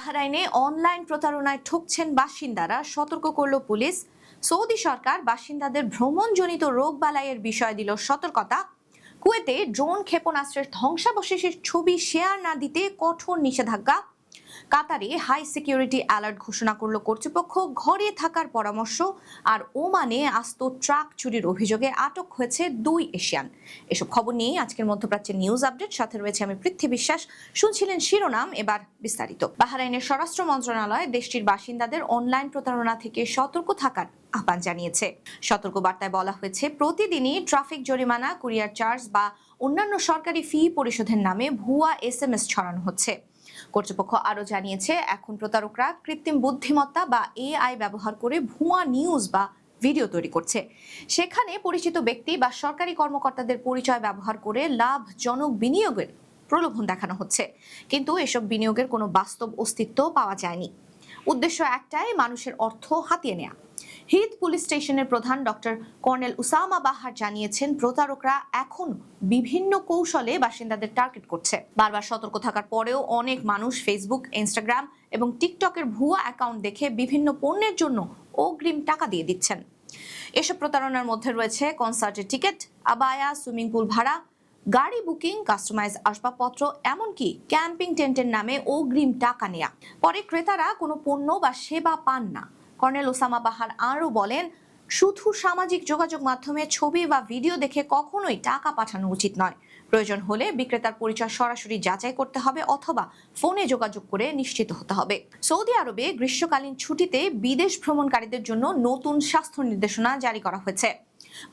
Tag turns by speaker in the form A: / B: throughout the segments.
A: বাহরাইনে online প্রতারণায় ঠকছেন বাসিন্দারা, সতর্ক করল পুলিশ। সৌদি সরকার বাসিন্দাদের ভ্রমণজনিত রোগবালাইয়ের বিষয়ে দিল সতর্কতা। কুয়েতে ড্রোন ক্ষেপণাস্ত্রের ধ্বংসাবশেষের ছবি শেয়ার না দিতে কঠোর নিষেধাজ্ঞা। কাতারে হাই সিকিউরিটি অ্যালার্ট ঘোষণা করল কর্তৃপক্ষ, ঘরে থাকার পরামর্শ। আর ওমানে আস্ত ট্রাক চুরির অভিযোগে আটক হয়েছে 2 এশিয়ান। এসব খবর নিয়ে আজকের মধ্যপ্রাচ্যের নিউজ আপডেট, সাথে রয়েছে আমি পৃথ্বী বিশ্বাস। শুনছিলেন শিরোনাম, এবার বিস্তারিত। বাহরাইনের স্বরাষ্ট্র মন্ত্রণালয় দেশটির বাসিন্দাদের অনলাইন প্রতারণা থেকে সতর্ক থাকার আহ্বান জানিয়েছে। সতর্ক বার্তায় বলা হয়েছে, প্রতিদিনই ট্রাফিক জরিমানা, কুরিয়ার চার্জ বা অন্যান্য সরকারি ফি পরিশোধের নামে ভুয়া SMS ছড়ানো হচ্ছে। কর্তৃপক্ষ আরও জানিয়েছে, এখন প্রতারকরা কৃত্রিম বুদ্ধিমত্তা বা AI ব্যবহার করে ভুয়া নিউজ বা ভিডিও তৈরি করছে। সেখানে পরিচিত ব্যক্তি বা সরকারি কর্মকর্তাদের পরিচয় ব্যবহার করে লাভজনক বিনিয়োগের প্রলোভন দেখানো হচ্ছে, কিন্তু এসব বিনিয়োগের কোনো বাস্তব অস্তিত্ব পাওয়া যায়নি। উদ্দেশ্য একটাই, মানুষের অর্থ হাতিয়ে নেয়া। হিদ পুলিশ স্টেশনের প্রধান ডক্টর কর্নেল উসামা বাহার জানিয়েছেন, প্রতারকরা এখন বিভিন্ন কৌশলে বাসিন্দাদের টার্গেট করছে। বারবার সতর্ক থাকার পরেও অনেক মানুষ ফেসবুক, ইনস্টাগ্রাম এবং টিকটকের ভুয়া অ্যাকাউন্ট দেখে বিভিন্ন পণ্যের জন্য অগ্রিম টাকা দিয়ে দিচ্ছেন। এসব প্রতারণার মধ্যে রয়েছে কনসার্টের টিকিট, আবায়া, সুইমিং পুল ভাড়া, গাড়ি বুকিং, কাস্টমাইজ আসবাবপত্র, এমনকি ক্যাম্পিং টেন্টের নামে অগ্রিম টাকা নেয়া। পরে ক্রেতারা কোনো পণ্য বা সেবা পান না। কর্নেল ওসামা বাহার আরও বলেন, শুধু সামাজিক যোগাযোগ মাধ্যমে ছবি বা ভিডিও দেখে কখনোই টাকা পাঠানো উচিত নয়। প্রয়োজন হলে বিক্রেতার পরিচয় সরাসরি যাচাই করতে হবে অথবা ফোনে যোগাযোগ করে নিশ্চিত হতে হবে। সৌদি আরবে গ্রীষ্মকালীন ছুটিতে বিদেশ ভ্রমণকারীদের জন্য নতুন স্বাস্থ্য নির্দেশনা জারি করা হয়েছে।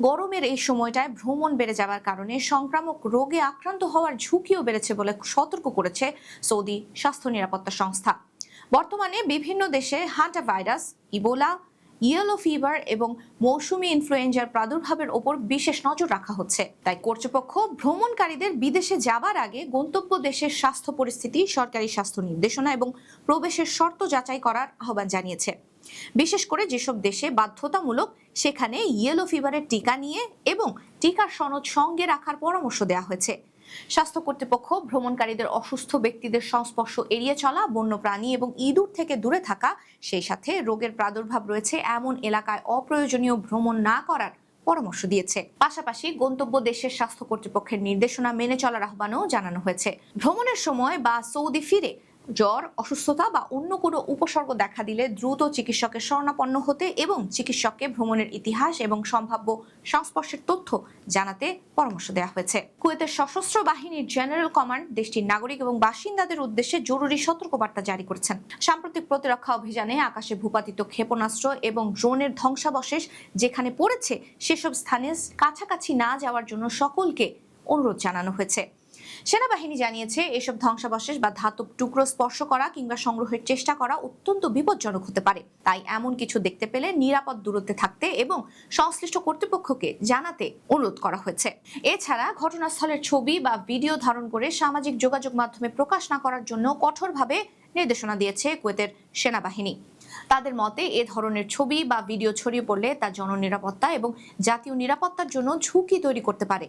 A: গরমের এই সময়টায় ভ্রমণ বেড়ে যাওয়ার কারণে সংক্রামক রোগে আক্রান্ত হওয়ার ঝুঁকিও বেড়েছে বলে সতর্ক করেছে সৌদি স্বাস্থ্য নিরাপত্তা সংস্থা। বর্তমানে বিভিন্ন দেশে hanta virus, Ebola, yellow fever এবং মৌসুমী ইনফ্লুয়েঞ্জার প্রাদুর্ভাবের ওপর বিশেষ নজর রাখা হচ্ছে। তাই কর্তৃপক্ষ ভ্রমণকারীদের বিদেশে যাবার আগে গন্তব্য দেশের স্বাস্থ্য পরিস্থিতি, সরকারি স্বাস্থ্য নির্দেশনা এবং প্রবেশের শর্ত যাচাই করার আহ্বান জানিয়েছে। বিশেষ করে যেসব দেশে বাধ্যতামূলক, সেখানে ইয়েলো ফিভারের টিকা নিয়ে এবং টিকার সনদ সঙ্গে রাখার পরামর্শ দেওয়া হয়েছে। স্বাস্থ্য কর্তৃপক্ষ ভ্রমণকারীদের অসুস্থ ব্যক্তিদের সংস্পর্শ এড়িয়ে চলা, বন্যপ্রাণী এবং ইঁদুর থেকে দূরে থাকা, সেই সাথে রোগের প্রাদুর্ভাব রয়েছে এমন এলাকায় অপ্রয়োজনীয় ভ্রমণ না করার পরামর্শ দিয়েছে। পাশাপাশি গন্তব্য দেশের স্বাস্থ্য কর্তৃপক্ষের নির্দেশনা মেনে চলার আহ্বানও জানানো হয়েছে। ভ্রমণের সময় বা সৌদি ফিরে জ্বর, অসুস্থতা বা অন্য কোনো উপসর্গ দেখা দিলে দ্রুত চিকিৎসকের শরণাপন্ন হতে এবং চিকিৎসককে ভ্রমণের ইতিহাস এবং সম্ভাব্য সংস্পর্শের তথ্য জানাতে পরামর্শ দেওয়া হয়েছে। কুয়েতের সশস্ত্র বাহিনীর জেনারেল কমান্ড দেশটির নাগরিক এবং বাসিন্দাদের উদ্দেশ্যে জরুরি সতর্কবার্তা জারি করেছেন। সাম্প্রতিক প্রতিরক্ষা অভিযানে আকাশে ভূপাতিত ক্ষেপণাস্ত্র এবং ড্রোনের ধ্বংসাবশেষ যেখানে পড়েছে, সেসব স্থানে কাছাকাছি না যাওয়ার জন্য সকলকে অনুরোধ জানানো হয়েছে। সেনাবাহিনী জানিয়েছে, এসব ধ্বংসাবশেষ বা ধাতব টুকরো স্পর্শ করা কিংবা সংগ্রহের চেষ্টা করা অত্যন্ত বিপজ্জনক হতে পারে। তাই এমন কিছু দেখতে পেলে নিরাপদ দূরত্বে থাকতে এবং সংশ্লিষ্ট কর্তৃপক্ষকে জানাতে অনুরোধ করা হয়েছে। এছাড়া ঘটনাস্থলের ছবি বা ভিডিও ধারণ করে সামাজিক যোগাযোগ মাধ্যমে প্রকাশ না করার জন্য কঠোরভাবে নির্দেশনা দিয়েছে কুয়েতের সেনাবাহিনী। তাদের মতে, এ ধরনের ছবি বা ভিডিও ছড়িয়ে পড়লে তা জননিরাপত্তা এবং জাতীয় নিরাপত্তার জন্য ঝুঁকি তৈরি করতে পারে।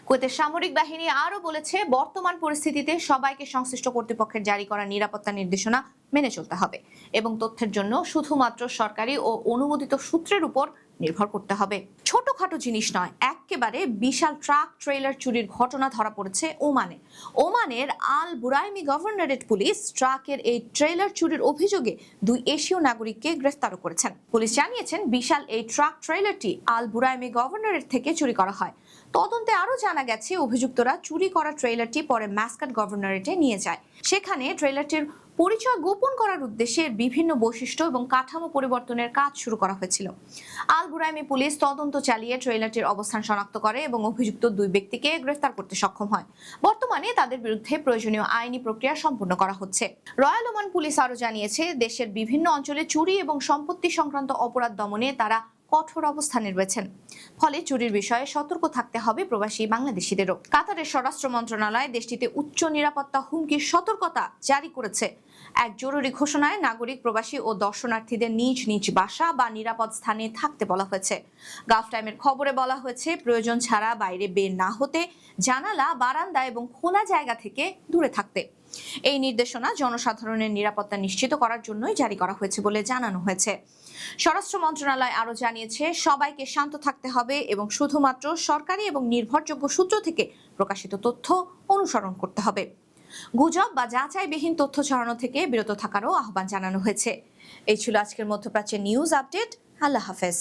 A: কুয়েতের সামরিক বাহিনী আরও বলেছে, বর্তমান পরিস্থিতিতে সবাইকে সংশ্লিষ্ট কর্তৃপক্ষের জারি করা নিরাপত্তা নির্দেশনা মেনে চলতে হবে এবং তথ্যের জন্য শুধুমাত্র সরকারি ও অনুমোদিত সূত্রের উপর নির্ভর করতে হবে। ছোটখাটো জিনিস নয়, একেবারে বিশাল ট্রাক ট্রেলার চুরির ঘটনা ধরা পড়েছে ওমানে। ওমানের আল বুরাইমি গভর্নরেট পুলিশ ট্রাকের এই ট্রেলার চুরির অভিযোগে 2 এশীয় নাগরিককে গ্রেফতারও করেছেন। পুলিশ জানিয়েছেন, বিশাল এই ট্রাক ট্রেলারটি আল বুরাইমি গভর্নরেট থেকে চুরি করা হয়। তদন্তে আরও জানা গেছে, অভিযুক্তরা চুরি করা ট্রেলারটি পরে মাস্কাট গভর্নরেটে নিয়ে যায়। সেখানে ট্রেলারটির পরিচয় গোপন করার উদ্দেশ্যে বিভিন্ন বৈশিষ্ট্য এবং কাঠামো পরিবর্তনের কাজ শুরু করা হয়েছিল। আল বুরাইমি পুলিশ তদন্ত চালিয়ে ট্রেলারটির অবস্থান শনাক্ত করে এবং অভিযুক্ত 2 ব্যক্তিকে গ্রেফতার করতে সক্ষম হয়। বর্তমানে তাদের বিরুদ্ধে প্রয়োজনীয় আইনি প্রক্রিয়া সম্পন্ন করা হচ্ছে। রয়্যাল ওমান পুলিশ আরও জানিয়েছে, দেশের বিভিন্ন অঞ্চলে চুরি এবং সম্পত্তি সংক্রান্ত অপরাধ দমনে তারা কঠোর অবস্থানে রয়েছেন। ফলে চুরির বিষয়ে সতর্ক থাকতে হবে প্রবাসী বাংলাদেশিদেরও। কাতারের স্বরাষ্ট্র মন্ত্রণালয় দেশটিতে উচ্চ নিরাপত্তা হুমকির সতর্কতা জারি করেছে। এক জরুরি ঘোষণায় নাগরিক, প্রবাসী ও দর্শনার্থীদের নিজ নিজ বাসা বা নিরাপদ স্থানে থাকতে বলা হয়েছে। গালফ টাইমের খবরে বলা হয়েছে, প্রয়োজন ছাড়া বাইরে বের না হতে, জানালা, বারান্দা এবং খোলা জায়গা থেকে দূরে থাকতে। এই নির্দেশনা জনসাধারণের নিরাপত্তা নিশ্চিত করার জন্যই জারি করা হয়েছে বলে জানানো হয়েছে। স্বরাষ্ট্র মন্ত্রণালয় আরও জানিয়েছে, সবাইকে শান্ত থাকতে হবে এবং শুধুমাত্র সরকারি এবং নির্ভরযোগ্য সূত্র থেকে প্রকাশিত তথ্য অনুসরণ করতে হবে। গুজব বা যাচাইবিহীন তথ্য ছড়ানো থেকে বিরত থাকারও আহ্বান জানানো হয়েছে। এই ছিল আজকের মধ্যপ্রাচ্যের নিউজ আপডেট। আল্লাহ হাফেজ।